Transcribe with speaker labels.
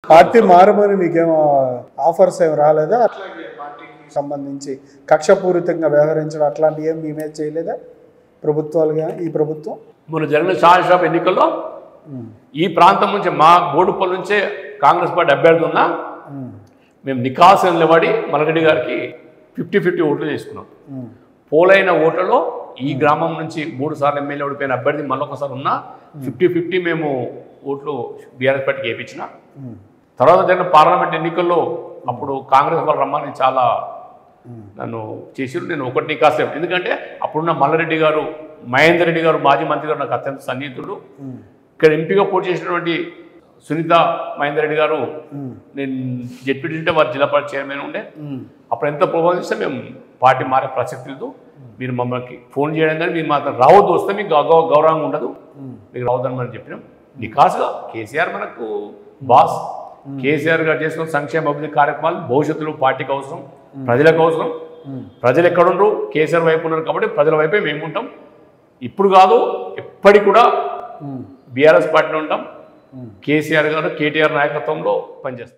Speaker 1: Party మారమని మీకేమో offers ఏమి రాలేదా? అట్లాగే పార్టీకి సంబంధించి కక్షపూరితంగా వ్యవహరించడం అట్లాంటివి ఏం మీ మీద చేయలేదా ప్రభుత్వాలుగా? ఈ ప్రభుత్వం
Speaker 2: మొన్న జరిగిన శాసనసభ ఎన్నికల్లో ఈ ప్రాంతం నుంచి మా బోడుపల్లి నుంచే కాంగ్రెస్ పార్టీ అభ్యర్థి ఉన్నా మేము నికాసు నిలబడి మల్లారెడ్డి గారికి 50-50 ఓట్లు చేసుకున్నాం. పోలైన ఓట్లలో ఈ గ్రామం నుంచి 3 సార్లు ఎమ్మెల్యే ఓడిపోయిన అభ్యర్థి మళ్ళొకసారి ఉన్నా 50-50 మేము ఓట్లు బీఆర్ఎస్ పార్టీకి వేయించిన. తర్వాత జరిగిన పార్లమెంట్ ఎన్నికల్లో అప్పుడు కాంగ్రెస్ వాళ్ళు రమ్మని చాలా నన్ను చేసిరు. నేను ఒకటి నికాసు, ఎందుకంటే అప్పుడున్న మల్లారెడ్డి గారు, మహేందర్ రెడ్డి గారు మాజీ మంత్రి గారు నాకు అత్యంత సన్నిహితుడు. ఇక్కడ ఎంపీగా పోటీ చేసినటువంటి సునీత మహేందర్ రెడ్డి గారు నేను జెడ్పీటీ ఉంటే వారు జిల్లా పరిషత్ చైర్మన్ ఉండే. అప్పుడు ఎంత ప్రభావం చేస్తే మేము పార్టీ మారే ప్రసక్తి లేదు. మీరు మమ్మల్ని ఫోన్ చేయడం కానీ మీరు మాత్రం రావద్దు, వస్తే మీకు గౌరవంగా ఉండదు, మీకు రావద్దని మనం చెప్పినాం. నికాసుగా కేసీఆర్ మనకు బాస్. కేసీఆర్ గారు చేసిన సంక్షేమ అభివృద్ధి కార్యక్రమాలు భవిష్యత్తులో పార్టీకి అవసరం, ప్రజలకు అవసరం. ప్రజలు ఎక్కడుండ్రు? కేసీఆర్ వైపు ఉన్నారు కాబట్టి ప్రజల వైపే మేము ఉంటాం. ఇప్పుడు కాదు, ఎప్పటికి కూడా బీఆర్ఎస్ పార్టీలో ఉంటాం. కేసీఆర్ గారు, కేటీఆర్ నాయకత్వంలో పనిచేస్తాం.